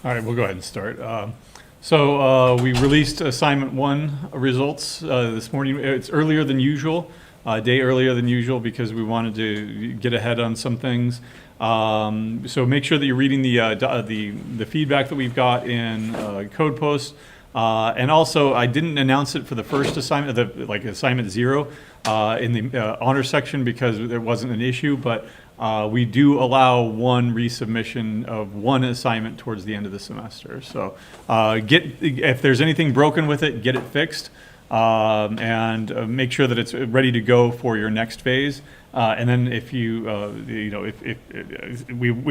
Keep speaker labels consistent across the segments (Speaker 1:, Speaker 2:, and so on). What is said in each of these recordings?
Speaker 1: All right, we'll go ahead and start. We released assignment 1 results this morning. It's earlier than usual, a day earlier than usual because we wanted to get ahead on some things. So make sure that you're reading the feedback that we've got in code posts. And also, I didn't announce it for the first assignment, assignment 0 in the honor section because there wasn't an issue, but we do allow one resubmission of one assignment towards the end of the semester. So if there's anything broken with it, get it fixed, and make sure that it's ready to go for your next phase. And then if we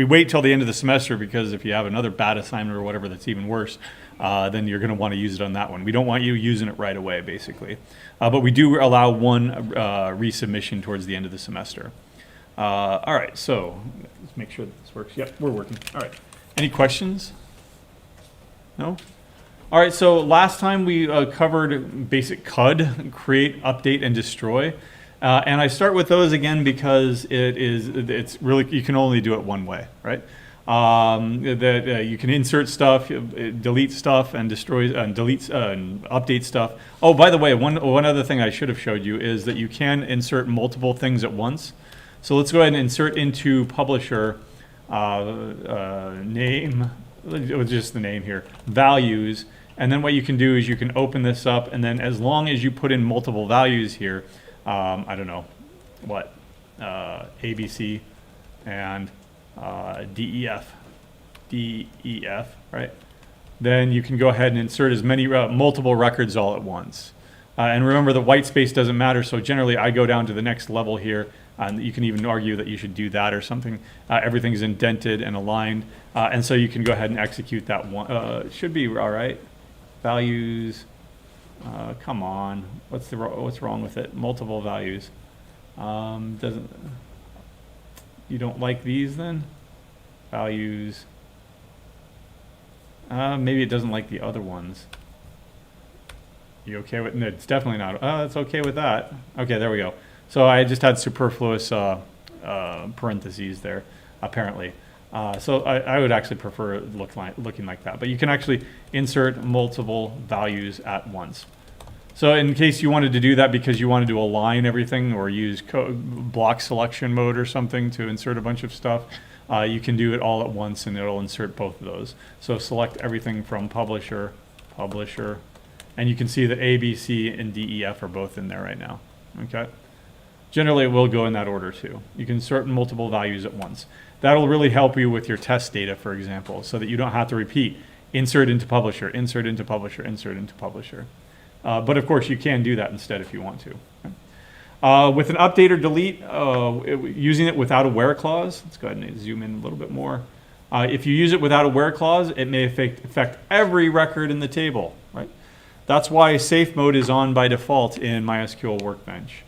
Speaker 1: wait till the end of the semester, because if you have another bad assignment or whatever that's even worse, then you're going to want to use it on that one. We don't want you using it right away, basically. But we do allow one resubmission towards the end of the semester. All right, so let's make sure that this works. Yep, we're working. All right. Any questions? No? All right, so last time we covered basic CUD, create, update, and destroy. And I start with those again because it's really, you can only do it one way, right? You can insert stuff, delete stuff, and destroy, and delete, and update stuff. Oh, by the way, one other thing I should have showed you is that you can insert multiple things at once. So let's go ahead and insert into publisher name, just the name here, values. And then what you can do is you can open this up, and then as long as you put in multiple values here, I don't know, what, ABC and DEF, right? Then you can go ahead and insert as many multiple records all at once. And remember, the white space doesn't matter, so generally I go down to the next level here, and you can even argue that you should do that or something. Everything's indented and aligned, and so you can go ahead and execute that one. It should be all right. Values, come on, what's wrong with it? Multiple values. You don't like these then? Values. Maybe it doesn't like the other ones. You okay with? No, it's definitely not. It's okay with that. Okay, there we go. So I just had superfluous parentheses there, apparently. So I would actually prefer it looking like that. But you can actually insert multiple values at once. So in case you wanted to do that because you wanted to align everything or use block selection mode or something to insert a bunch of stuff, you can do it all at once and it'll insert both of those. So select everything from publisher, and you can see that A, B, C, and D, E, F are both in there right now. Okay. Generally, it will go in that order too. You can insert multiple values at once. That'll really help you with your test data, for example, so that you don't have to repeat insert into publisher, insert into publisher, insert into publisher. But of course, you can do that instead if you want to. Okay. With an update or delete, using it without a where clause, let's go ahead and zoom in a little bit more. If you use it without a where clause, it may affect every record in the table, right? That's why safe mode is on by default in MySQL Workbench.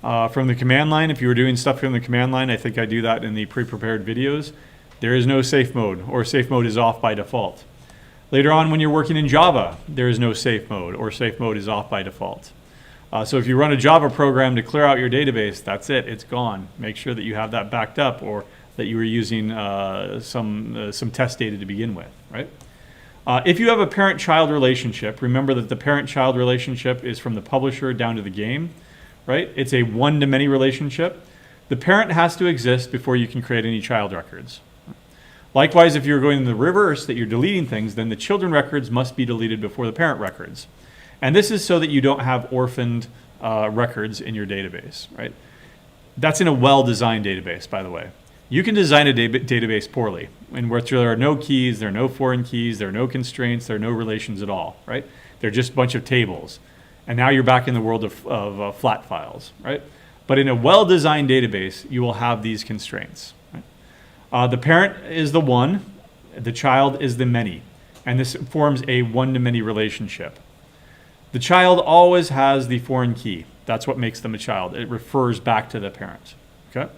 Speaker 1: From the command line, if you were doing stuff from the command line, I think I do that in the pre-prepared videos, there is no safe mode, or safe mode is off by default. Later on, when you're working in Java, there is no safe mode, or safe mode is off by default. So if you run a Java program to clear out your database, that's it, it's gone. Make sure that you have that backed up, or that you were using some test data to begin with, right? If you have a parent-child relationship, remember that the parent-child relationship is from the publisher down to the game. Right? It's a one-to-many relationship. The parent has to exist before you can create any child records. Likewise, if you're going in the reverse, that you're deleting things, then the children records must be deleted before the parent records. And this is so that you don't have orphaned records in your database, right? That's in a well-designed database, by the way. You can design a database poorly, in which there are no keys, there are no foreign keys, there are no constraints, there are no relations at all, right? They're just a bunch of tables. And now you're back in the world of flat files, right? But in a well-designed database, you will have these constraints. Right? The parent is the one, the child is the many, and this forms a one-to-many relationship. The child always has the foreign key. That's what makes them a child. It refers back to the parent. Okay?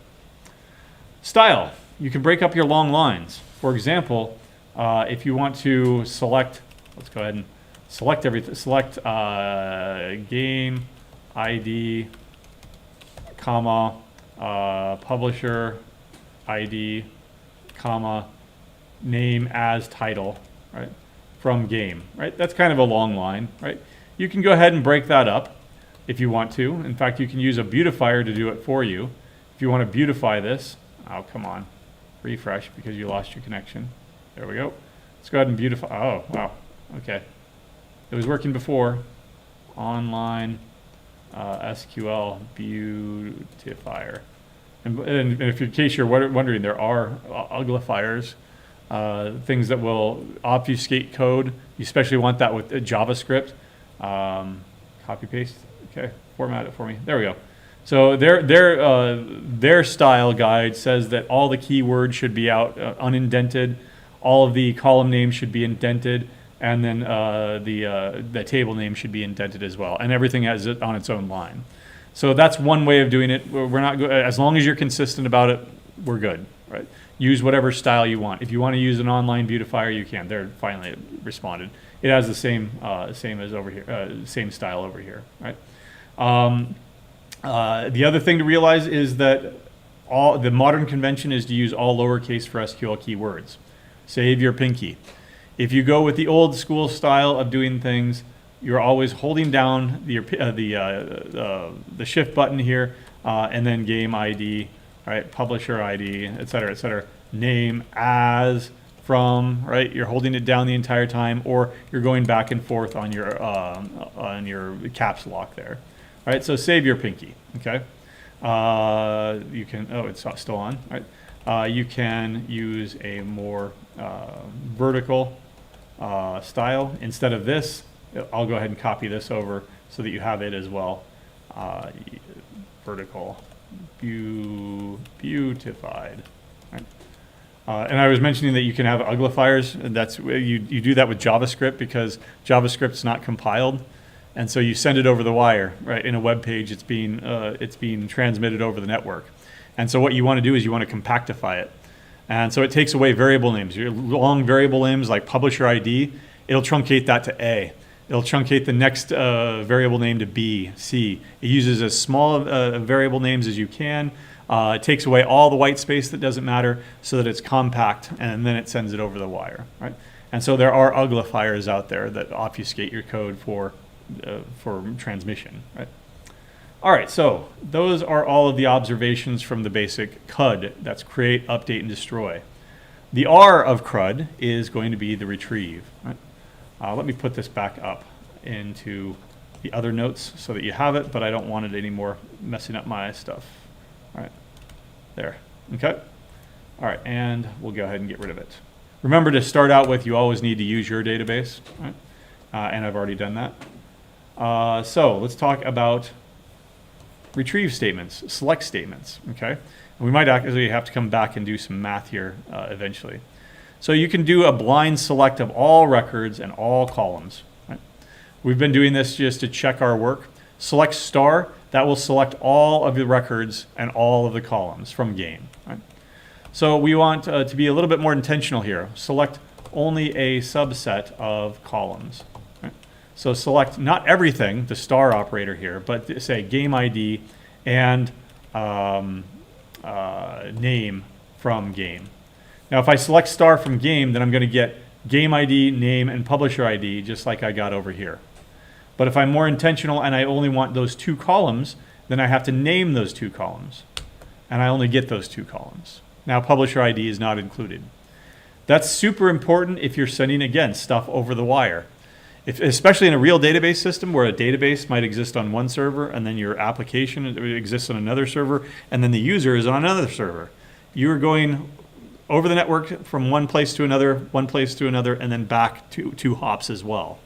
Speaker 1: Style. You can break up your long lines. For example, if you want to select, let's go ahead and select everything. Select game ID, comma, publisher ID, comma, name as title. right? From game, right? That's kind of a long line, right? You can go ahead and break that up if you want to. In fact, you can use a beautifier to do it for you. If you want to beautify this, oh, come on, refresh because you lost your connection. There we go. Let's go ahead and beautify. Oh, wow. Okay. It was working before. Online SQL beautifier. And if in case you're wondering, there are uglifiers, things that will obfuscate code. You especially want that with JavaScript. Copy paste. Okay, format it for me. There we go. So their style guide says that all the keywords should be out unindented, all of the column names should be indented, and then the table name should be indented as well, and everything has it on its own line. So that's one way of doing it. We're not as long as you're consistent about it, we're good, right? Use whatever style you want. If you want to use an online beautifier, you can. They're finally responded. It has the same as over here, same style over here, right? The other thing to realize is that the modern convention is to use all lowercase for SQL keywords. Save your pinky. If you go with the old school style of doing things, you're always holding down the shift button here, and then game ID, right? Publisher ID, et cetera, name as from, right? You're holding it down the entire time, or you're going back and forth on your caps lock there, right? So save your pinky, okay? You can, oh, it's still on, right? You can use a more vertical style instead of this. I'll go ahead and copy this over so that you have it as well. Vertical, beautified. Right? And I was mentioning that you can have uglifiers. And that's you do that with JavaScript because JavaScript's not compiled, and so you send it over the wire. Right, in a web page, it's being transmitted over the network, and so what you want to do is you want to compactify it, and so it takes away variable names. Your long variable names like publisher ID, it'll truncate that to A. It'll truncate the next variable name to B, C. It uses as small variable names as you can. It takes away all the white space that doesn't matter so that it's compact, and then it sends it over the wire, right? And so there are uglifiers out there that obfuscate your code for transmission, right? All right, so those are all of the observations from the basic CRUD. That's create, update, and destroy. The R of CRUD is going to be the retrieve, right? Let me put this back up into the other notes so that you have it, but I don't want it anymore messing up my stuff. All right, there, okay. All right, and we'll go ahead and get rid of it. Remember to start out with, you always need to use your database, right? And I've already done that. So let's talk about retrieve statements, select statements, okay? And we might actually have to come back and do some math here eventually. So you can do a blind select of all records and all columns. Right? We've been doing this just to check our work. Select star, that will select all of the records and all of the columns from game. Right? So we want to be a little bit more intentional here. Select only a subset of columns. Right? So select not everything, the star operator here, but say game ID and name from game. Now, if I select star from game, then I'm going to get game ID, name, and publisher ID, just like I got over here. But if I'm more intentional and I only want those two columns, then I have to name those two columns. And I only get those two columns. Now, publisher ID is not included. That's super important if you're sending, again, stuff over the wire. Especially in a real database system where a database might exist on one server and then your application exists on another server and then the user is on another server. You're going over the network from one place to another, and then back to two hops as well.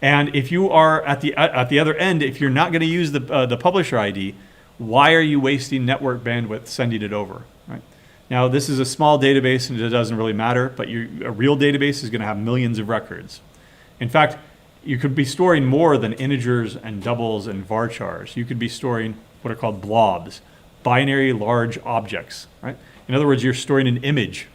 Speaker 1: And if you are at the other end, if you're not going to use the publisher ID, why are you wasting network bandwidth sending it over? Right? Now, this is a small database and it doesn't really matter, but a real database is going to have millions of records. In fact, you could be storing more than integers and doubles and varchars. You could be storing what are called blobs, binary large objects, right? In other words, you're storing an image,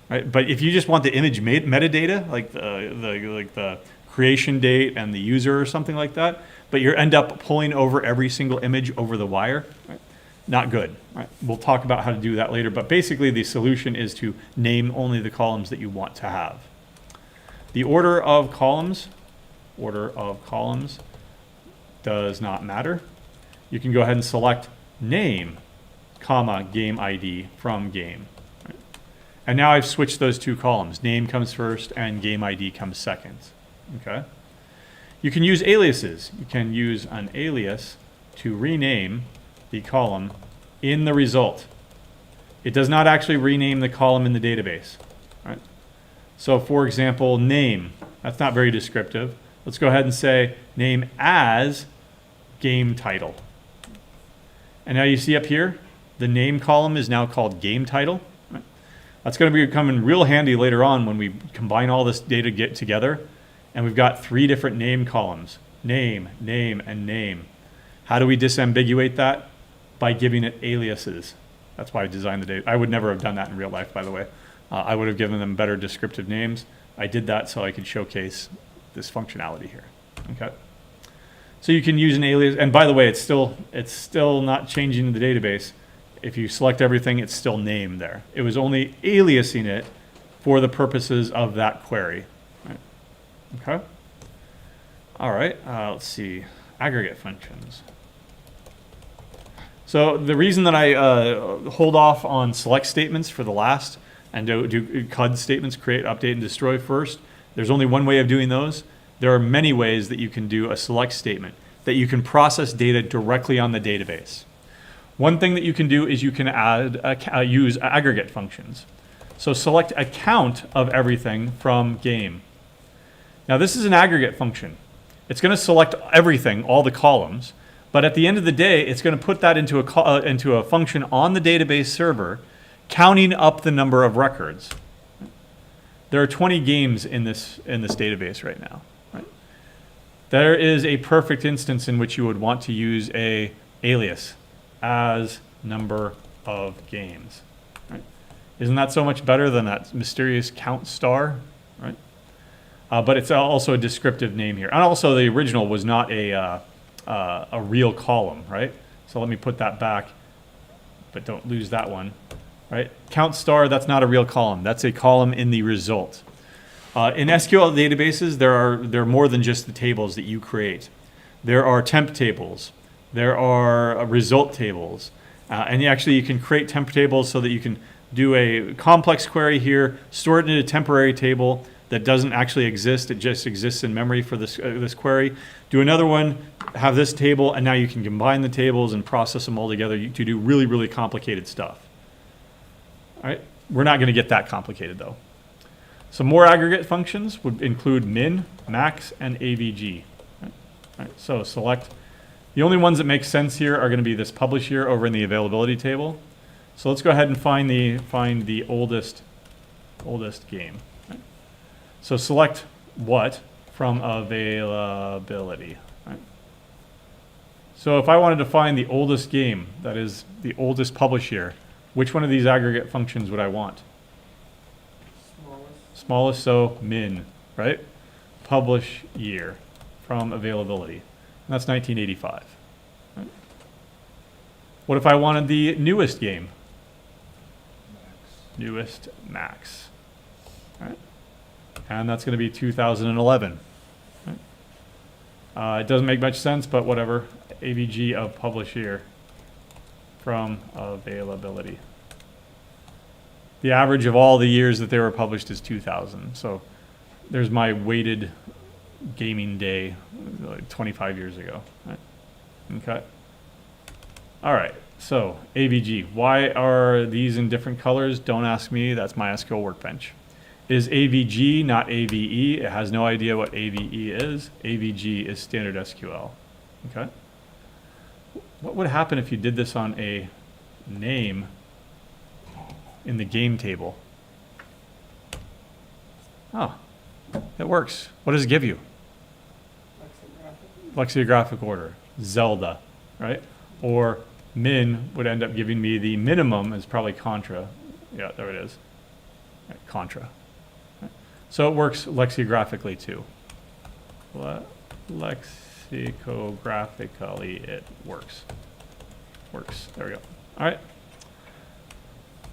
Speaker 1: right? But if you just want the image metadata, like the creation date and the user or something like that, but you end up pulling over every single image over the wire, right? Not good, right? We'll talk about how to do that later, but basically the solution is to name only the columns that you want to have. The order of columns does not matter. You can go ahead and select name, comma, game ID from game. Right? And now I've switched those two columns. Name comes first and game ID comes second. Okay. You can use aliases. You can use an alias to rename the column in the result. It does not actually rename the column in the database. Right? So for example, name, that's not very descriptive. Let's go ahead and say name as game title. And now you see up here, the name column is now called game title. Right? That's going to be coming real handy later on when we combine all this data together. And we've got 3 different name columns, name, name, and name. How do we disambiguate that? By giving it aliases. That's why I designed the data. I would never have done that in real life, by the way. I would have given them better descriptive names. I did that so I could showcase this functionality here. Okay. So you can use an alias, and by the way, it's still not changing the database. If you select everything, it's still named there. It was only aliasing it for the purposes of that query. Right. Okay. All right. Let's see. Aggregate functions. So the reason that I hold off on select statements for the last and do CUD statements, create, update, and destroy first, there's only one way of doing those. There are many ways that you can do a select statement, that you can process data directly on the database. One thing that you can do is you can use aggregate functions. So select a count of everything from game. Now this is an aggregate function. It's going to select everything, all the columns, but at the end of the day, it's going to put that into a function on the database server, counting up the number of records. There are 20 games in this database right now. Right? There is a perfect instance in which you would want to use a alias as number of games. Right? Isn't that so much better than that mysterious count star? Right? But it's also a descriptive name here. And also the original was not a real column, right? So let me put that back, but don't lose that one, right? Count star, that's not a real column. That's a column in the result. In SQL databases, there are more than just the tables that you create. There are temp tables. There are result tables. And you can create temp tables so that you can do a complex query here, store it in a temporary table that doesn't actually exist. It just exists in memory for this query. Do another one, have this table, and now you can combine the tables and process them all together to do really, really complicated stuff. All right, we're not going to get that complicated though. Some more aggregate functions would include min, max, and avg. All right, so select. The only ones that make sense here are going to be this publish year over in the availability table. So let's go ahead and find the oldest game. Right? So select what from availability. Right? So if I wanted to find the oldest game, that is the oldest publish year, which one of these aggregate functions would I want? Smallest, so min, right? Publish year from availability. And that's 1985. Right? What if I wanted the newest game? Newest max. All right? And that's going to be 2011. Right? It doesn't make much sense, but whatever. AVG of publish year from availability. The average of all the years that they were published is 2000. So there's my weighted gaming day, like 25 years ago. Right? Okay. All right. So AVG. Why are these in different colors? Don't ask me. That's my SQL Workbench. It is AVG, not AVE. It has no idea what AVE is. AVG is standard SQL. Okay. What would happen if you did this on a name in the game table? Oh, it works. What does it give you? Lexicographic order. Zelda, right? Or min would end up giving me the minimum is probably contra. Yeah, there it is. Right, contra. Right. So it works lexicographically too. Lexicographically it works. Works. There we go. All right.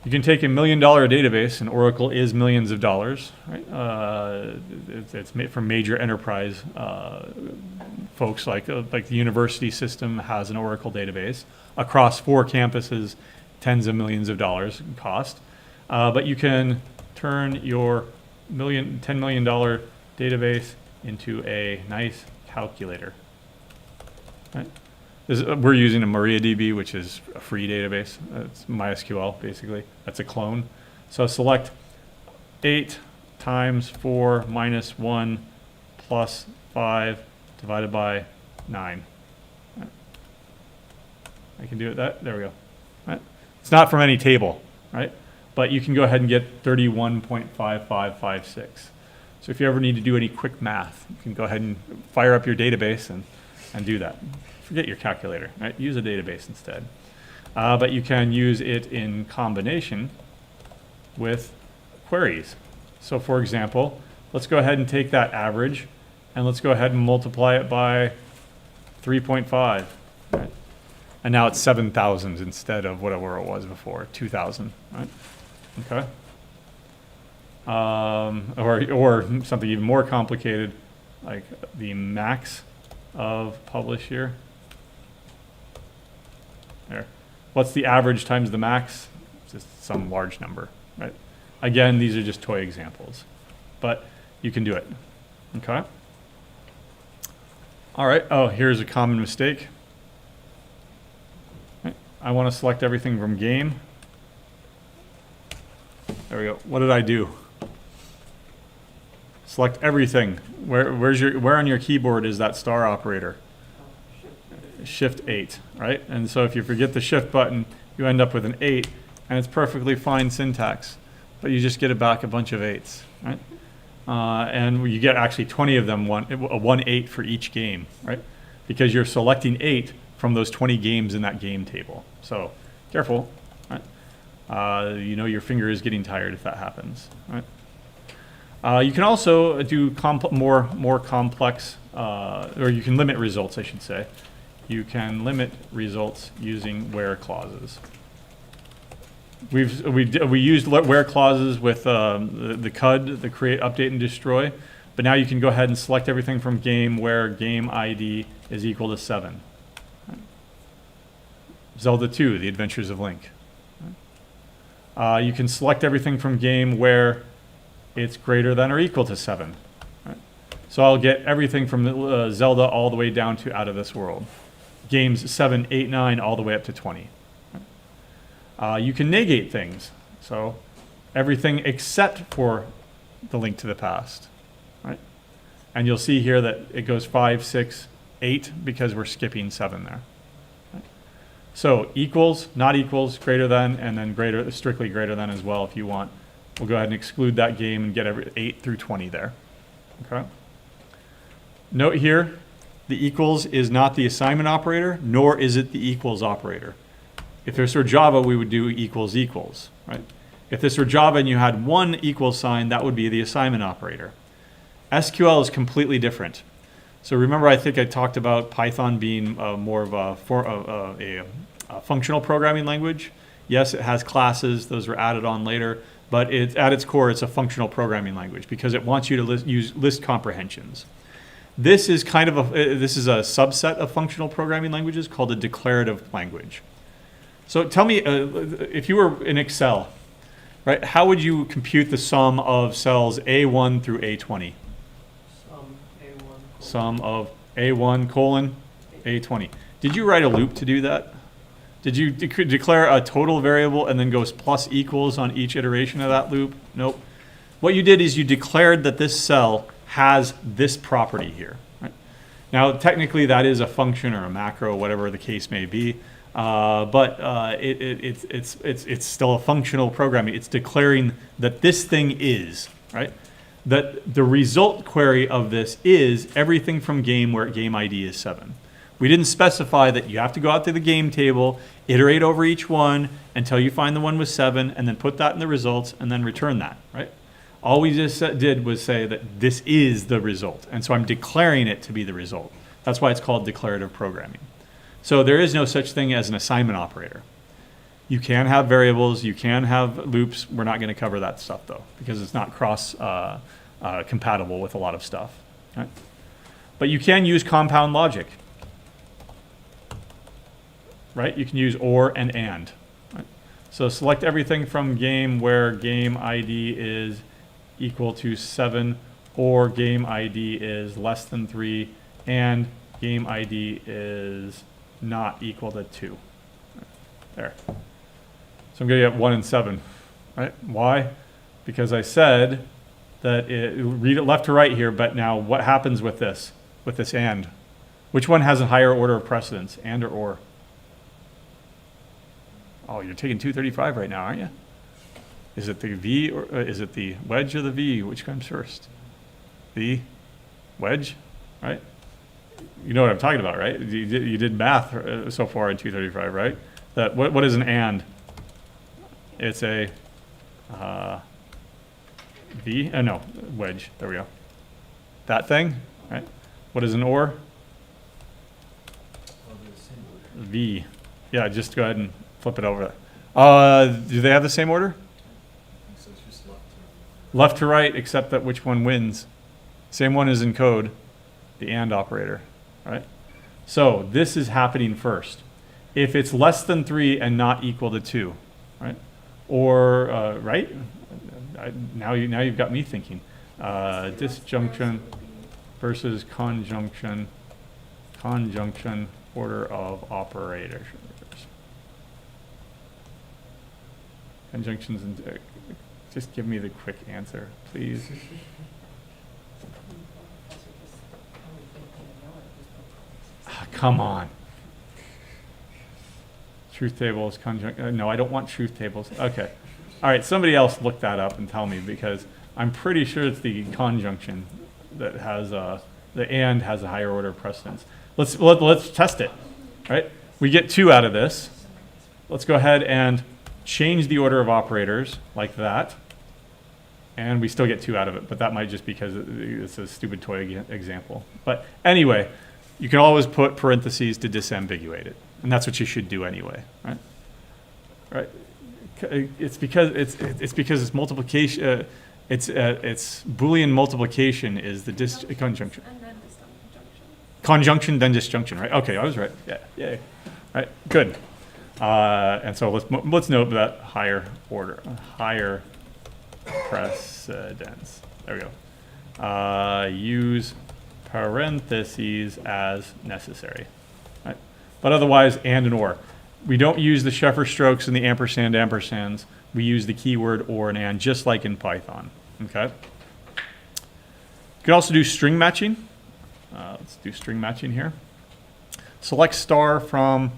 Speaker 1: You can take $1 million database, and Oracle is millions of dollars, right? It's made for major enterprise folks like the university system has an Oracle database across 4 campuses, tens of millions of dollars in cost. But you can turn your $10 million database into a nice calculator. Right? We're using a MariaDB, which is a free database. It's MySQL, basically. That's a clone. So select 8 times 4 minus 1 plus 5 divided by 9. Right. I can do it that. There we go. Right. It's not from any table, right? But you can go ahead and get 31.5556. So if you ever need to do any quick math, you can go ahead and fire up your database and do that. Forget your calculator, right? Use a database instead. But you can use it in combination with queries. So for example, let's go ahead and take that average and let's go ahead and multiply it by 3.5. Right? And now it's 7,000 instead of whatever it was before, 2,000, right? Okay. Or something even more complicated, like the max of publish here. There. What's the average times the max? Just some large number, right? Again, these are just toy examples, but you can do it. Okay. All right. Oh, here's a common mistake. Right. I want to select everything from game. There we go. What did I do? Select everything. Where on your keyboard is that star operator? Shift 8, right? And so if you forget the shift button, you end up with an 8, and it's perfectly fine syntax, but you just get it back a bunch of 8s, right? And you get actually 20 of them, a 1/8 for each game, right? Because you're selecting 8 from those 20 games in that game table. So careful, right? You know your finger is getting tired if that happens, right? You can also do more complex, or you can limit results, I should say. You can limit results using where clauses. We used where clauses with the CUD, the create, update, and destroy, but now you can go ahead and select everything from game where game ID is equal to 7. Right. Zelda 2, The Adventures of Link. Right. You can select everything from game where it's greater than or equal to 7. Right. So I'll get everything from Zelda all the way down to Out of This World. Games 7, 8, 9, all the way up to 20. You can negate things. So everything except for the Link to the Past. Right? And you'll see here that it goes 5, 6, 8 because we're skipping 7 there. Right? So equals, not equals, greater than, and then strictly greater than as well if you want. We'll go ahead and exclude that game and get 8 through 20 there. Okay. Note here, the equals is not the assignment operator, nor is it the equals operator. If this were Java, we would do equals equals, right? If this were Java and you had one equals sign, that would be the assignment operator. SQL is completely different. So remember, I think I talked about Python being more of a functional programming language. Yes, it has classes; those were added on later. But at its core, it's a functional programming language because it wants you to use list comprehensions. This is kind of this is a subset of functional programming languages called a declarative language. So tell me, if you were in Excel, right? How would you compute the sum of cells A1 through A20? Sum of A1 colon A20. Did you write a loop to do that? Did you declare a total variable and then goes plus equals on each iteration of that loop? Nope. What you did is you declared that this cell has this property here. Right? Now, technically, that is a function or a macro, whatever the case may be, but it's still a functional programming. It's declaring that this thing is, right? That the result query of this is everything from game where game ID is 7. We didn't specify that you have to go out to the game table, iterate over each one until you find the one with 7, and then put that in the results and then return that, right? All we just did was say that this is the result. And so I'm declaring it to be the result. That's why it's called declarative programming. So there is no such thing as an assignment operator. You can have variables, you can have loops. We're not going to cover that stuff though, because it's not cross compatible with a lot of stuff. Right? But you can use compound logic. Right? You can use or and. Right? So select everything from game where game ID is equal to 7 or game ID is less than 3 and game ID is not equal to 2. There. So I'm going to get 1 and 7. Right? Why? Because I said that read it left to right here, but now what happens with this and? Which one has a higher order of precedence, and or? Oh, you're taking 235 right now, aren't you? Is it the V or is it the wedge or the V? Which comes first? The wedge, right? You know what I'm talking about, right? You did math so far in 235, right? That what is an and? It's a V. No, wedge. There we go. That thing, right? What is an or? V. Yeah, just go ahead and flip it over. Do they have the same order?
Speaker 2: So it's just
Speaker 1: Left to right, except that which one wins. Same one as in code, the and operator, right? So this is happening first. If it's less than 3 and not equal to 2, right? Or, right? Now you've got me thinking. Disjunction versus conjunction order of operators. Conjunctions and just give me the quick answer, please. Come on. Truth tables, no, I don't want truth tables. Okay. All right, somebody else look that up and tell me, because I'm pretty sure it's the conjunction that has the and has a higher order of precedence. Let's test it. Right? We get 2 out of this. Let's go ahead and change the order of operators like that, and we still get 2 out of it, but that might just because it's a stupid toy example. But anyway, you can always put parentheses to disambiguate it, and that's what you should do anyway, right? Right? It's because it's multiplication. It's Boolean multiplication is the conjunction.
Speaker 3: And then disjunction.
Speaker 1: Conjunction, then disjunction, right? Okay, I was right. Yeah, yay. Right, good. And so let's note that higher precedence. There we go. Use parentheses as necessary. Right? But otherwise, and or. We don't use the Sheffer strokes and the ampersands. We use the keyword or and, just like in Python. Okay. You can also do string matching. Let's do string matching here. Select star from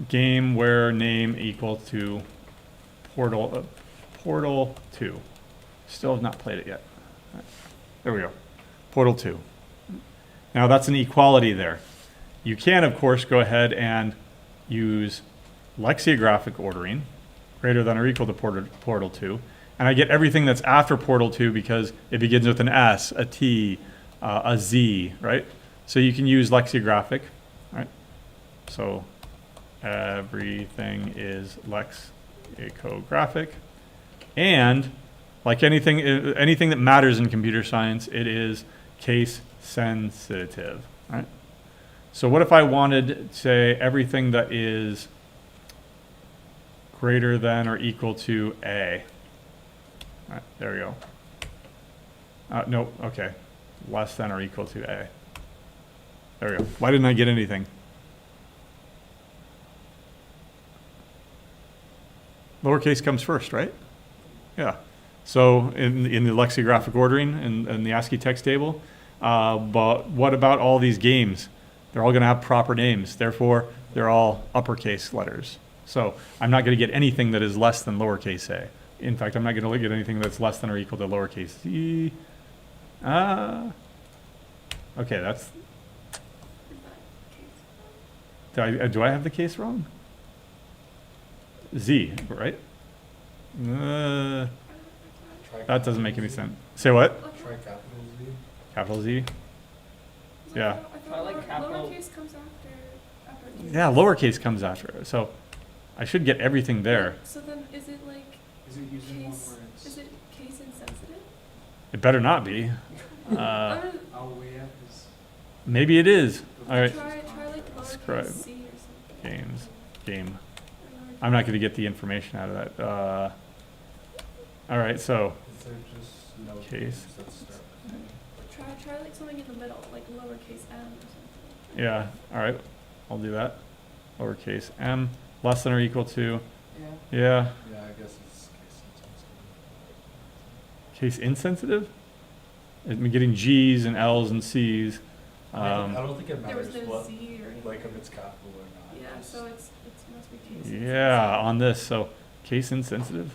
Speaker 1: game where name equal to portal 2. Still have not played it yet. Right. There we go. Portal 2. Now that's an equality there. You can, of course, go ahead and use lexicographic ordering, greater than or equal to portal 2. And I get everything that's after portal 2 because it begins with an S, a T, a Z, right? So you can use lexicographic, right? So everything is lexicographic. And like anything that matters in computer science, it is case sensitive, right? So what if I wanted, say, everything that is greater than or equal to A? All right, there we go. No, okay. Less than or equal to A. There we go. Why didn't I get anything? Lowercase comes first, right? Yeah. So in the lexicographic ordering in the ASCII text table, but what about all these games? They're all going to have proper names. Therefore, they're all uppercase letters. So I'm not going to get anything that is less than lowercase a. In fact, I'm not going to get anything that's less than or equal to lowercase c. Okay, that's... Do I have the case wrong? Z, right? That doesn't make any sense. Say what?
Speaker 2: Try capital Z.
Speaker 1: Capital Z? Yeah.
Speaker 3: I
Speaker 4: I like capital.
Speaker 3: Lowercase comes after uppercase.
Speaker 1: Yeah, lowercase comes after. So I should get everything there.
Speaker 3: So then, is it like
Speaker 2: Is it using one
Speaker 3: case?
Speaker 2: where it's?
Speaker 3: Is it case insensitive?
Speaker 1: It better not be.
Speaker 3: I'm gonna
Speaker 2: All we have is.
Speaker 1: Maybe it is. All right.
Speaker 3: try like
Speaker 1: Scribe.
Speaker 3: lowercase c or something.
Speaker 1: Game.
Speaker 3: Or lowercase-
Speaker 1: I'm not going to get the information out of that. All right, so
Speaker 2: Is there just no
Speaker 1: Case.
Speaker 2: games that start?
Speaker 3: Try like something in the middle, like lowercase m or something.
Speaker 1: yeah, all right, I'll do that. Lowercase m less than or equal to,
Speaker 3: Yeah.
Speaker 1: yeah,
Speaker 2: Yeah, I guess it's
Speaker 1: case insensitive. I'm getting G's and L's and C's.
Speaker 2: I don't think it
Speaker 3: There was
Speaker 2: matters
Speaker 3: no
Speaker 2: what,
Speaker 3: z or anything.
Speaker 2: like if it's capital or not.
Speaker 3: Yeah,
Speaker 2: Just-
Speaker 3: so it must be case insensitive.
Speaker 1: Yeah, on this, so case insensitive.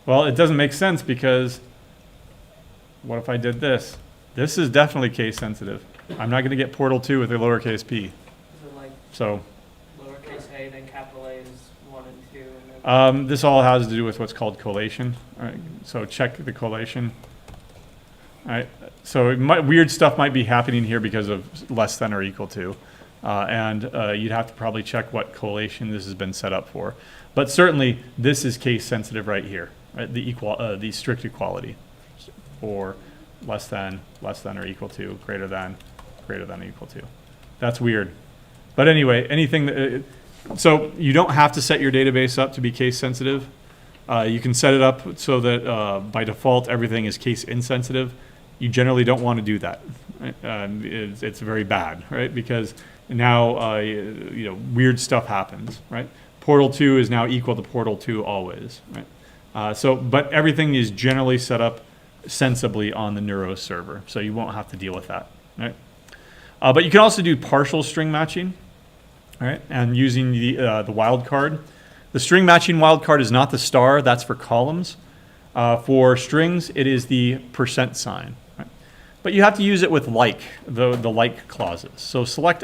Speaker 1: Well, it doesn't make sense because what if I did this? This is definitely case sensitive. I'm not going to get portal 2 with a lowercase p.
Speaker 4: Is it like
Speaker 1: So
Speaker 4: lowercase a, then capital A is 1 and 2, and then
Speaker 1: this all has to do with what's called collation. All right, so check the collation. All right, so weird stuff might be happening here because of less than or equal to. And you'd have to probably check what collation this has been set up for. But certainly this is case sensitive right here, right? The strict equality, or less than or equal to, greater than or equal to. That's weird. But anyway, anything that, so you don't have to set your database up to be case sensitive. You can set it up so that by default everything is case insensitive. You generally don't want to do that. Right? It's very bad, right? Because now weird stuff happens, right? Portal 2 is now equal to portal 2 always, right? But everything is generally set up sensibly on the Neuro server, so you won't have to deal with that, right? But you can also do partial string matching, right? And using the wildcard. The string matching wildcard is not the star, that's for columns. For strings, it is the % sign. Right? But you have to use it with the like clauses. So select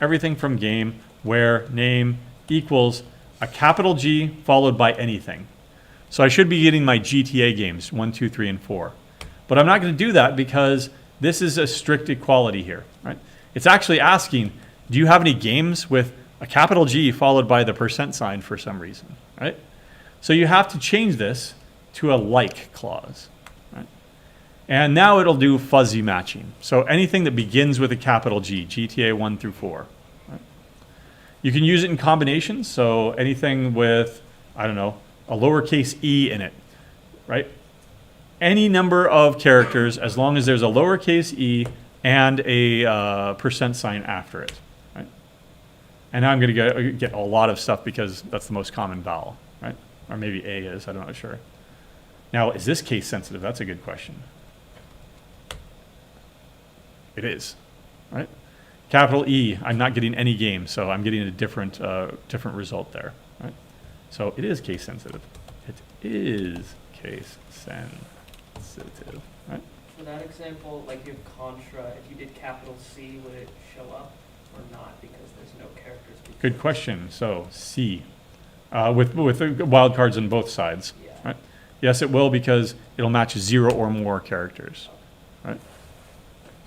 Speaker 1: everything from game where name equals a capital G followed by anything. So I should be getting my GTA games 1, 2, 3, and 4. But I'm not going to do that because this is a strict equality here. Right? It's actually asking, do you have any games with a capital G followed by the % sign for some reason? Right? So you have to change this to a like clause. Right? And now it'll do fuzzy matching. So anything that begins with a capital G, GTA 1 through 4. Right? You can use it in combinations. So anything with, I don't know, a lowercase e in it, right? Any number of characters, as long as there's a lowercase e and a % sign after it, right? And now I'm going to get a lot of stuff because that's the most common vowel, right? Or maybe a is, I'm not sure. Now, is this case sensitive? That's a good question. It is, right? Capital E, I'm not getting any game, so I'm getting a different result there, right? So it is case sensitive. It is case sensitive, right?
Speaker 4: for that example, like you have contra, if you did capital C, would it show up or not because there's no characters?
Speaker 1: Good question. So C, with the wild cards on both sides,
Speaker 4: Yeah.
Speaker 1: right? Yes, it will because it'll match 0 or more characters, right?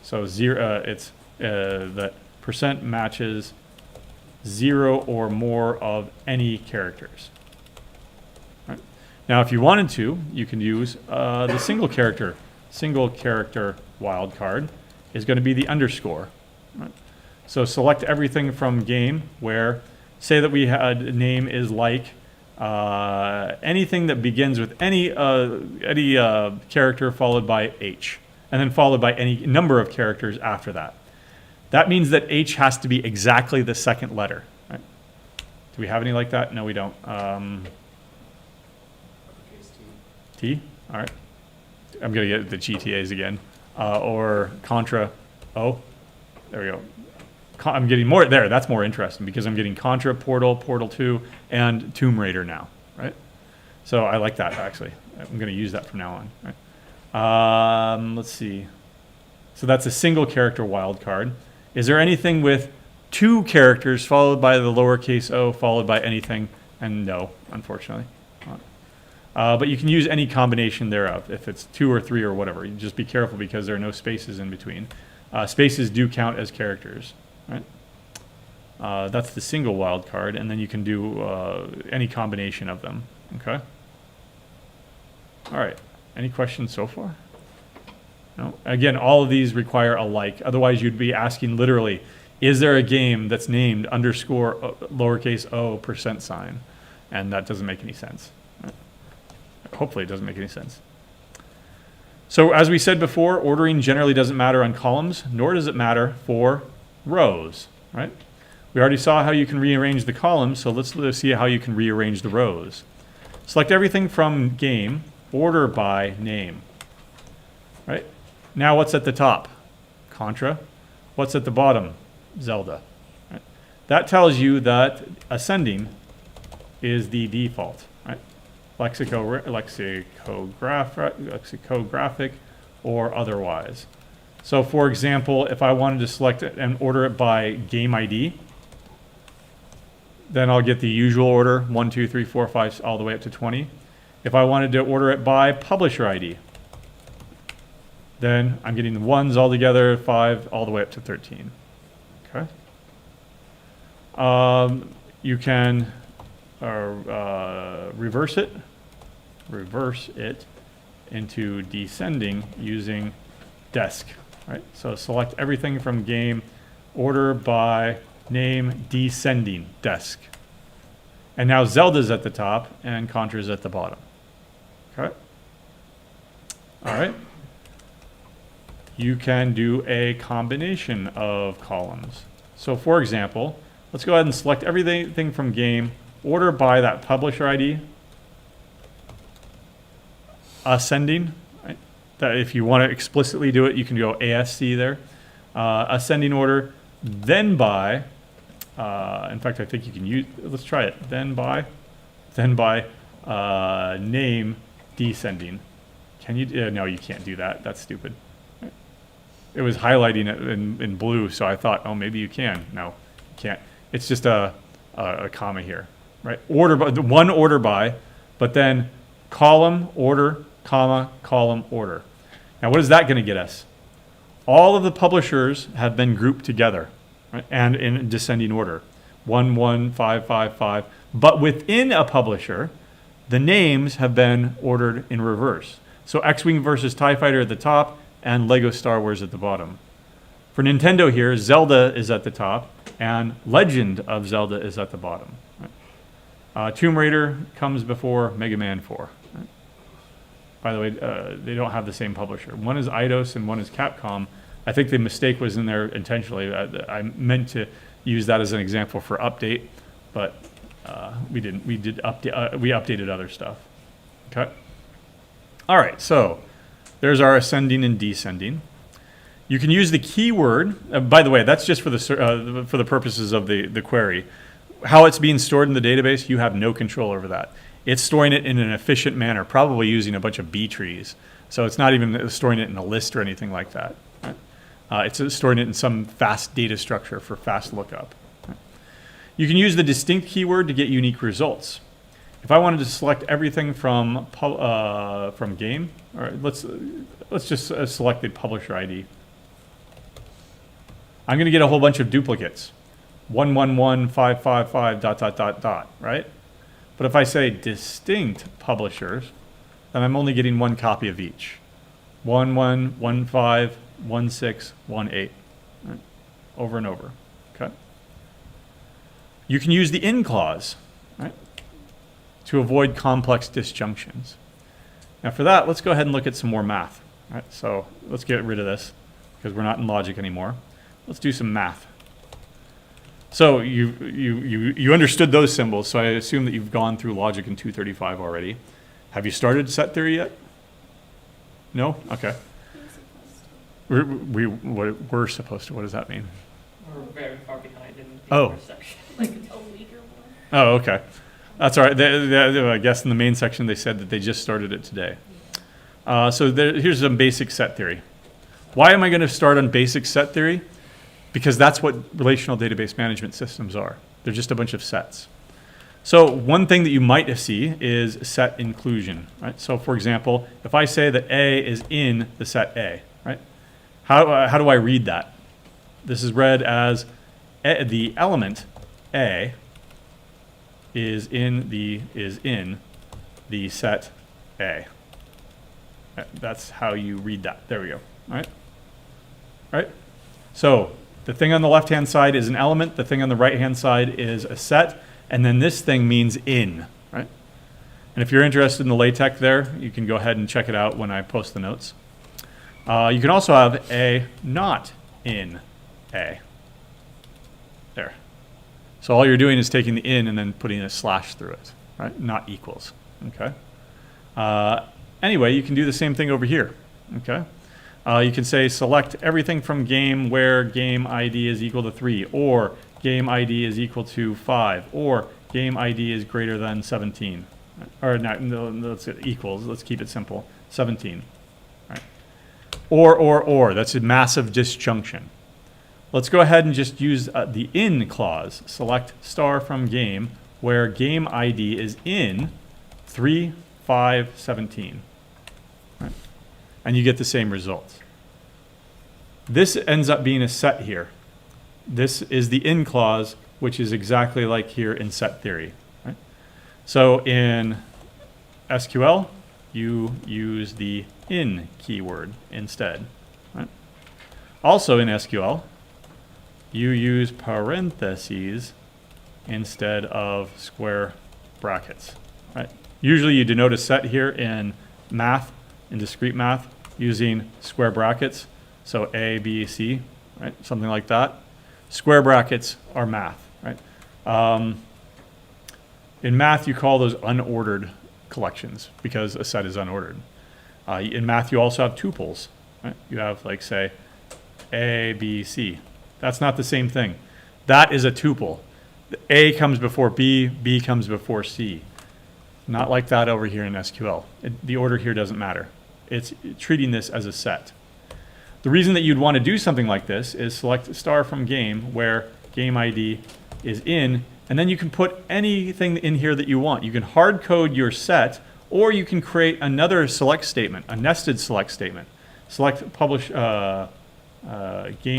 Speaker 1: So the % matches 0 or more of any characters. Right? Now, if you wanted to, you can use the single character wildcard is going to be the underscore. Right? So select everything from game where, say that we had name is like anything that begins with any character followed by H, and then followed by any number of characters after that. That means that H has to be exactly the second letter. Right? Do we have any like that? No, we don't.
Speaker 2: Uppercase T.
Speaker 1: T? All right. I'm going to get the GTAs again. Or Contra O. There we go. I'm getting more there. That's more interesting because I'm getting Contra, Portal, Portal 2, and Tomb Raider now. Right? So I like that, actually. I'm going to use that from now on. Right? Let's see. So that's a single character wildcard. Is there anything with 2 characters followed by the lowercase o followed by anything? And no, unfortunately. But you can use any combination thereof. If it's 2 or 3 or whatever, you just be careful because there are no spaces in between. Spaces do count as characters. Right? That's the single wildcard, and then you can do any combination of them, okay? All right, any questions so far? No? Again, all of these require a like, otherwise you'd be asking literally, is there a game that's named underscore lowercase o %? And that doesn't make any sense. Right? Hopefully it doesn't make any sense. So as we said before, ordering generally doesn't matter on columns, nor does it matter for rows, right? We already saw how you can rearrange the columns, so let's see how you can rearrange the rows. Select everything from game, order by name, right? Now what's at the top? Contra. What's at the bottom? Zelda. Right? That tells you that ascending is the default, right? Lexicographic or otherwise. So for example, if I wanted to select it and order it by game ID, then I'll get the usual order, 1, 2, 3, 4, 5, all the way up to 20. If I wanted to order it by publisher ID, then I'm getting the ones all together, 5, all the way up to 13. Okay. You can reverse it into descending using desc, right? So select everything from game, order by name, descending, desc. And now Zelda's at the top and Contra's at the bottom. Okay. All right. You can do a combination of columns. So for example, let's go ahead and select everything from game, order by that publisher ID, ascending, right? That if you want to explicitly do it, you can go ASC there. Ascending order, then by, in fact, I think you can use, let's try it, then by name descending. Can you, no, you can't do that. That's stupid. It was highlighting it in blue, so I thought, oh, maybe you can. No, you can't. It's just a comma here, right? Order by, the one order by, but then column, order, comma, column, order. Now, what is that going to get us? All of the publishers have been grouped together, right? And in descending order. 1, 1, 5, 5, 5. But within a publisher, the names have been ordered in reverse. So X-Wing versus TIE Fighter at the top, and Lego Star Wars at the bottom. For Nintendo here, Zelda is at the top, and Legend of Zelda is at the bottom. Right? Tomb Raider comes before Mega Man 4. Right? By the way, they don't have the same publisher. One is Eidos and one is Capcom. I think the mistake was in there intentionally. I meant to use that as an example for update, but we didn't. We updated other stuff. Okay. All right, so there's our ascending and descending. You can use the keyword. By the way, that's just for the purposes of the query. How it's being stored in the database, you have no control over that. It's storing it in an efficient manner, probably using a bunch of B trees. So it's not even storing it in a list or anything like that. Right? It's storing it in some fast data structure for fast lookup. Right? You can use the distinct keyword to get unique results. If I wanted to select everything from game, all right, let's just select the publisher ID. I'm going to get a whole bunch of duplicates. 11155 ... right? But if I say distinct publishers, then I'm only getting one copy of each. 11151618. Right? Over and over. Okay. You can use the in clause, right, to avoid complex disjunctions. Now for that, let's go ahead and look at some more math. Right? So let's get rid of this because we're not in logic anymore. Let's do some math. So you understood those symbols, so I assume that you've gone through logic in 235 already. Have you started set theory yet? No? Okay. We're supposed to. What does that mean?
Speaker 4: We're very far behind in the
Speaker 1: Oh.
Speaker 4: first section.
Speaker 3: Like a week or more.
Speaker 1: Oh, okay. That's all right. I guess in the main section they said that they just started it today. So here's some basic set theory. Why am I going to start on basic set theory? Because that's what relational database management systems are. They're just a bunch of sets. So one thing that you might see is set inclusion. Right? So for example, if I say that A is in the set A, right? How do I read that? This is read as the element A is in the set A. That's how you read that. There we go. All right. All right. So the thing on the left-hand side is an element. The thing on the right-hand side is a set. And then this thing means in, right? And if you're interested in the LaTeX there, you can go ahead and check it out when I post the notes. You can also have a not in A. There. So all you're doing is taking the in and then putting a slash through it, right? Not equals, okay? Anyway, you can do the same thing over here, okay? You can say select everything from game where game ID is equal to 3, or game ID is equal to 5, or game ID is greater than 17. Or not, no, let's equals, let's keep it simple, 17. Right? Or, that's a massive disjunction. Let's go ahead and just use the in clause. Select star from game where game ID is in 3, 5, 17. Right? And you get the same results. This ends up being a set here. This is the in clause, which is exactly like here in set theory. Right? So in SQL, you use the in keyword instead. Right? Also in SQL, you use parentheses instead of square brackets. Right? Usually you denote a set here in math, in discrete math, using square brackets. So A, B, C, right? Something like that. Square brackets are math, right? In math, you call those unordered collections because a set is unordered. In math, you also have tuples, right? You have, like, say, A, B, C. That's not the same thing. That is a tuple. A comes before B, B comes before C. Not like that over here in SQL. The order here doesn't matter. It's treating this as a set. The reason that you'd want to do something like this is select star from game where game ID is in, and then you can put anything in here that you want. You can hard code your set, or you can create another select statement, a nested select statement. Select publish game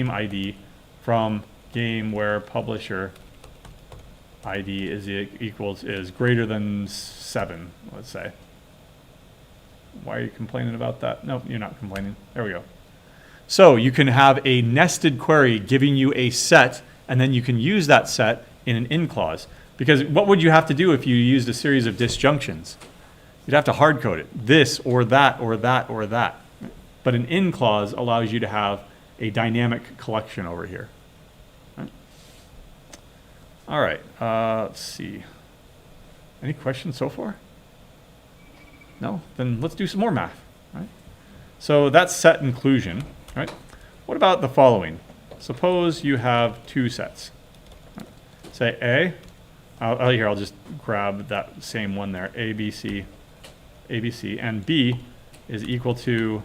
Speaker 1: ID from game where publisher ID is greater than 7, let's say. Why are you complaining about that? No, you're not complaining. There we go. So you can have a nested query giving you a set, and then you can use that set in an in clause. Because what would you have to do if you used a series of disjunctions? You'd have to hard code it. This or that or that or that. But an in clause allows you to have a dynamic collection over here. Right? All right, let's see. Any questions so far? No? Then let's do some more math. Right? So that's set inclusion. Right? What about the following? Suppose you have two sets. Right? Say I'll just grab that same one there, ABC, and B is equal to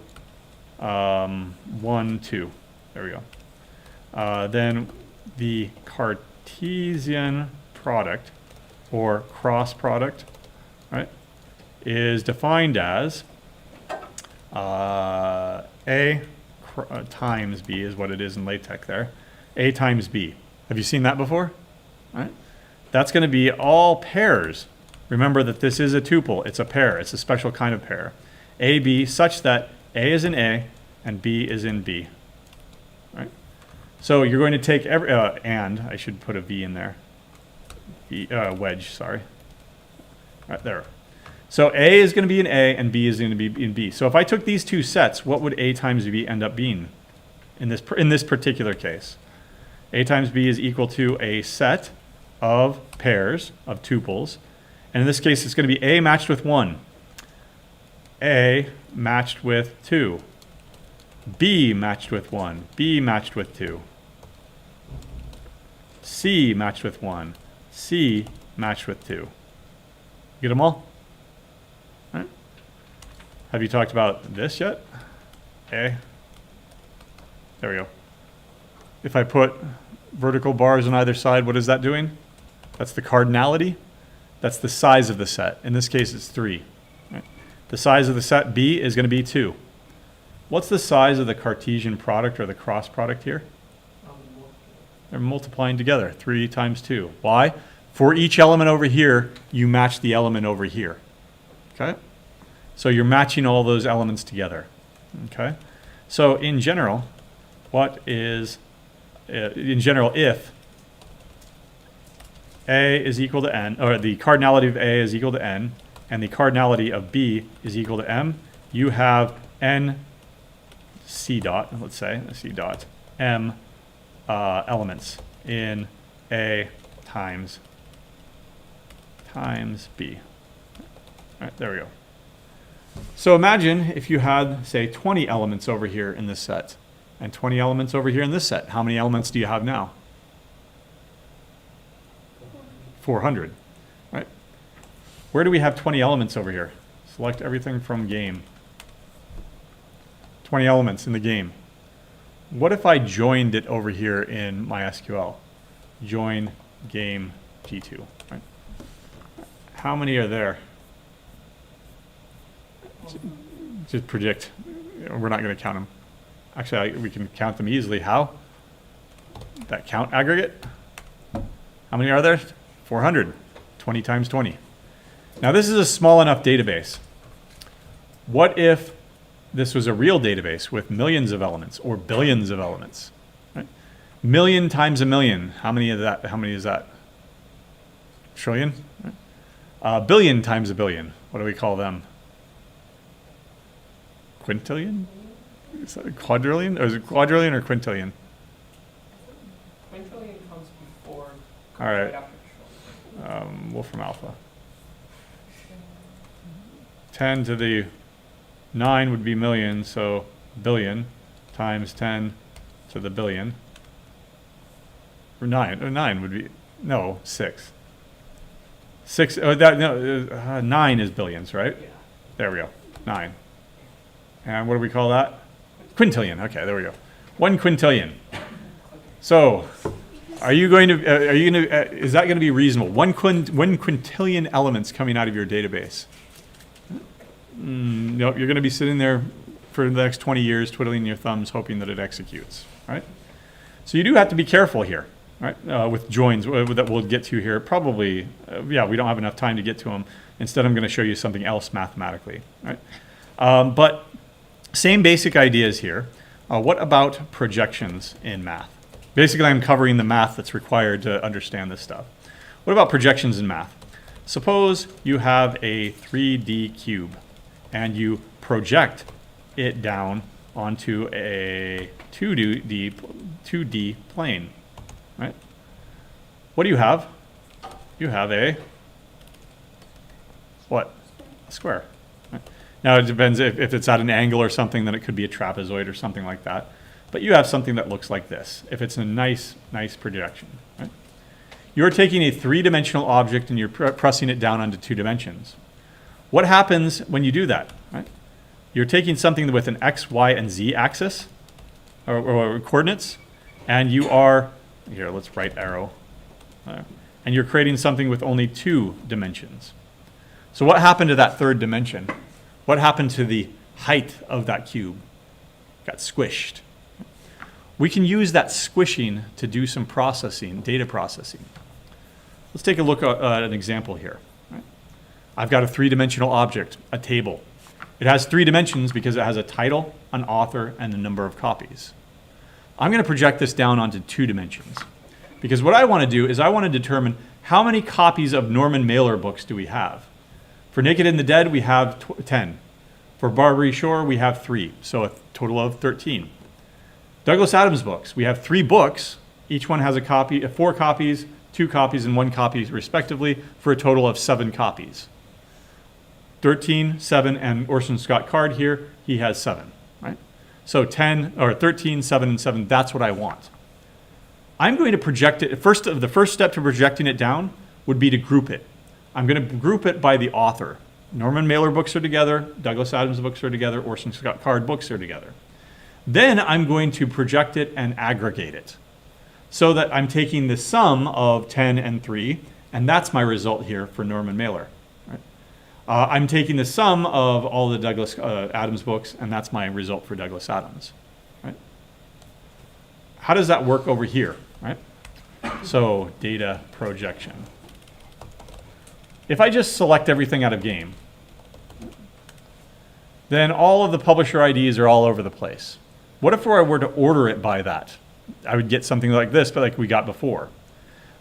Speaker 1: 1, 2. There we go. Then the Cartesian product, or cross product, right, is defined as A times B is what it is in LaTeX there. A times B. Have you seen that before? All right. That's going to be all pairs. Remember that this is a tuple. It's a pair. It's a special kind of pair. A, B, such that A is in A and B is in B. All right. So you're going to take every, and I should put a V in there. Wedge, sorry. All right, there. So A is going to be in A and B is going to be in B. So if I took these two sets, what would A times B end up being in this particular case? A times B is equal to a set of pairs of tuples. And in this case, it's going to be A matched with 1, A matched with 2, B matched with 1, B matched with 2, C matched with 1, C matched with 2. Get them all? All right. Have you talked about this yet? A. There we go. If I put vertical bars on either side, what is that doing? That's the cardinality. That's the size of the set. In this case, it's 3. Right? The size of the set B is going to be 2. What's the size of the Cartesian product or the cross product here? They're multiplying together, 3 times 2. Why? For each element over here, you match the element over here. Okay? So you're matching all those elements together. Okay? So in general, if A is equal to N, or the cardinality of A is equal to N, and the cardinality of B is equal to M, you have N C dot, let's say, C dot, M elements in A times B. All right, there we go. So imagine if you had, say, 20 elements over here in this set, and 20 elements over here in this set. How many elements do you have now? 400, right? Where do we have 20 elements over here? Select everything from game. 20 elements in the game. What if I joined it over here in my SQL? Join game G2, right? How many are there? Just predict. We're not going to count them. Actually, we can count them easily. How? That count aggregate? How many are there? 400. 20 times 20. Now, this is a small enough database. What if this was a real database with millions of elements or billions of elements? Right? Million times a million. How many of that? How many is that? Trillion? Right? Billion times a billion. What do we call them? Quintillion? Is that a quadrillion? Or is it quadrillion or quintillion?
Speaker 4: Quintillion comes before.
Speaker 1: All right.
Speaker 4: Right after trillion.
Speaker 1: Wolfram alpha. 10 to the 9 would be million, so billion times 10 to the billion. Or 9 would be, no, 6. 9 is billions, right?
Speaker 4: Yeah.
Speaker 1: There we go, 9. And what do we call that? Quintillion, okay, there we go. 1 quintillion. So, is that going to be reasonable? 1 quintillion elements coming out of your database. Nope, you're going to be sitting there for the next 20 years twiddling your thumbs hoping that it executes, right? So you do have to be careful here, right? With joins that we'll get to here. Probably, we don't have enough time to get to them. Instead, I'm going to show you something else mathematically, right? But same basic ideas here. What about projections in math? Basically, I'm covering the math that's required to understand this stuff. What about projections in math? Suppose you have a 3D cube and you project it down onto a 2D plane, right? What do you have? You have a what? A square. Right? Now it depends if it's at an angle or something, then it could be a trapezoid or something like that. But you have something that looks like this, if it's a nice projection, right? You're taking a 3-dimensional object and you're pressing it down onto 2 dimensions. What happens when you do that, right? You're taking something with an X, Y, and Z axis, or coordinates, and you are, here, let's right arrow, and you're creating something with only 2 dimensions. So what happened to that 3rd dimension? What happened to the height of that cube? Got squished. We can use that squishing to do some processing, data processing. Let's take a look at an example here. Right? I've got a 3-dimensional object, a table. It has 3 dimensions because it has a title, an author, and the number of copies. I'm going to project this down onto 2 dimensions. Because what I want to do is I want to determine how many copies of Norman Mailer books do we have. For Naked and the Dead, we have 10. For Barbary Shore, we have 3, so a total of 13. Douglas Adams books, we have 3 books. Each one has a copy, 4 copies, 2 copies, and 1 copy respectively, for a total of 7 copies. 13, 7, and Orson Scott Card here, he has 7, right? So 13, 7, and 7, that's what I want. I'm going to project it, the first step to projecting it down would be to group it. I'm going to group it by the author. Norman Mailer books are together, Douglas Adams books are together, Orson Scott Card books are together. Then I'm going to project it and aggregate it so that I'm taking the sum of 10 and 3, and that's my result here for Norman Mailer. Right? I'm taking the sum of all the Douglas Adams books, and that's my result for Douglas Adams. Right? How does that work over here? Right? So data projection. If I just select everything out of game, then all of the publisher IDs are all over the place. What if I were to order it by that? I would get something like this, but like we got before.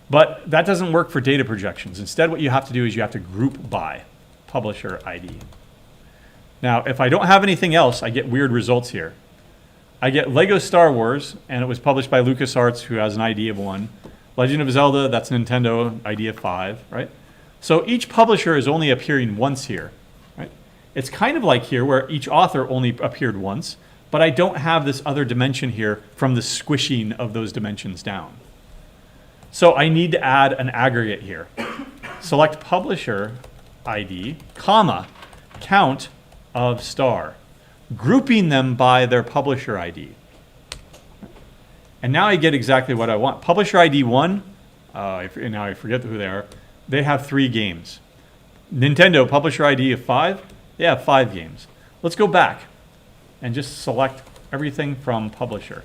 Speaker 1: But that doesn't work for data projections. Instead, what you have to do is you have to group by publisher ID. Now, if I don't have anything else, I get weird results here. I get Lego Star Wars, and it was published by LucasArts, who has an ID of 1. Legend of Zelda, that's Nintendo, ID of 5, right? So each publisher is only appearing once here, right? It's kind of like here where each author only appeared once, but I don't have this other dimension here from the squishing of those dimensions down. So I need to add an aggregate here. Select publisher ID, comma, count of star, grouping them by their publisher ID. And now I get exactly what I want. Publisher ID 1, now I forget who they are, they have 3 games. Nintendo, publisher ID of 5, they have 5 games. Let's go back and just select everything from publisher.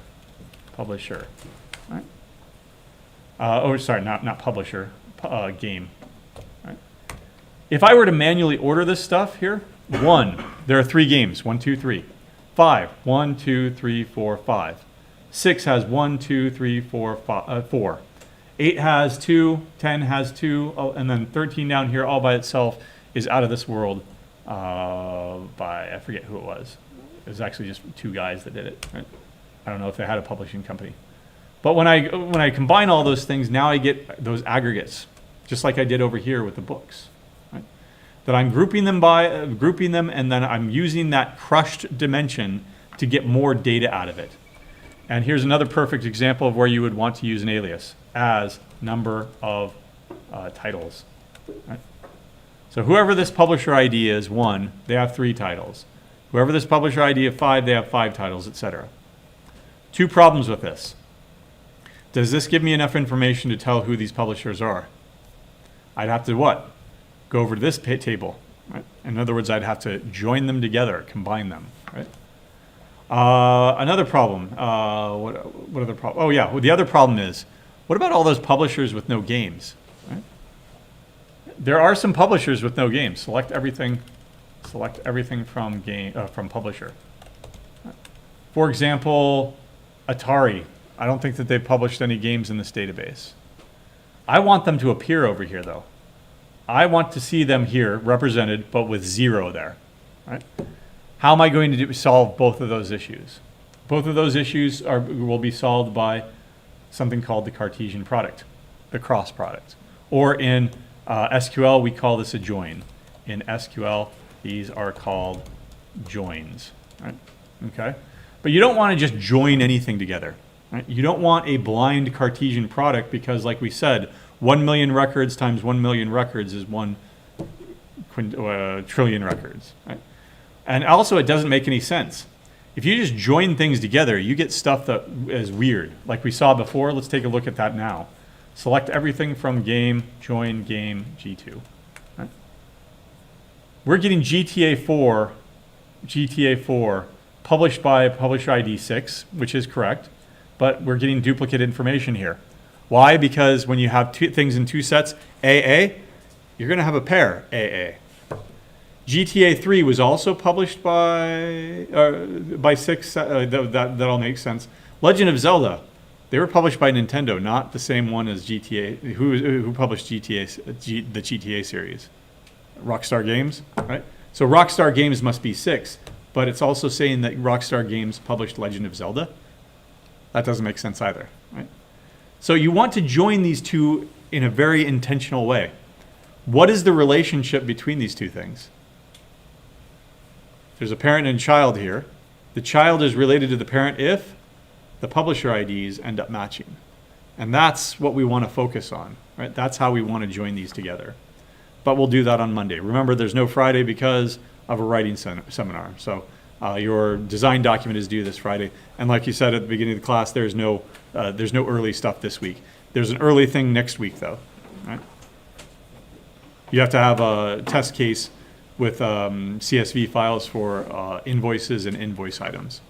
Speaker 1: Publisher. All right. Sorry, not publisher, game. All right. If I were to manually order this stuff here, 1, there are 3 games, 1, 2, 3. 5, 1, 2, 3, 4, 5. 6 has 1, 2, 3, 4, 5, 4. 8 has 2, 10 has 2, and then 13 down here all by itself is Out of This World by, I forget who it was. It was actually just 2 guys that did it. Right? I don't know if they had a publishing company. But when I combine all those things, now I get those aggregates, just like I did over here with the books. Right? That I'm grouping them and then I'm using that crushed dimension to get more data out of it. And here's another perfect example of where you would want to use an alias as number of titles. Right? So whoever this publisher ID is, 1, they have 3 titles. Whoever this publisher ID of 5, they have 5 titles, etc. 2 problems with this. Does this give me enough information to tell who these publishers are? I'd have to what? Go over to this table. Right? In other words, I'd have to join them together, combine them. Right? Another problem. What other problem? Oh yeah, well, the other problem is, what about all those publishers with no games? Right? There are some publishers with no games. Select everything from from publisher. For example, Atari. I don't think that they've published any games in this database. I want them to appear over here though. I want to see them here represented, but with 0 there. Right? How am I going to solve both of those issues? Both of those issues will be solved by something called the Cartesian product, the cross product. Or in SQL, we call this a join. In SQL, these are called joins. Right? Okay? But you don't want to just join anything together. Right? You don't want a blind Cartesian product because, like we said, 1 million records times 1 million records is 1 trillion records. Right? And also, it doesn't make any sense. If you just join things together, you get stuff that is weird. Like we saw before, let's take a look at that now. Select everything from game, join game, G2. Right? We're getting GTA 4 published by publisher ID 6, which is correct, but we're getting duplicate information here. Why? Because when you have things in 2 sets, AA, you're going to have a pair, AA. GTA 3 was also published by 6. That all makes sense. Legend of Zelda, they were published by Nintendo, not the same one as GTA. Who published the GTA series? Rockstar Games, right? So Rockstar Games must be 6, but it's also saying that Rockstar Games published Legend of Zelda. That doesn't make sense either, right? So you want to join these 2 in a very intentional way. What is the relationship between these 2 things? There's a parent and child here. The child is related to the parent if the publisher IDs end up matching. And that's what we want to focus on, right? That's how we want to join these together. But we'll do that on Monday. Remember, there's no Friday because of a writing seminar. So your design document is due this Friday. And like you said at the beginning of the class, there's no early stuff this week. There's an early thing next week, though. Right? You have to have a test case with CSV files for invoices and invoice items.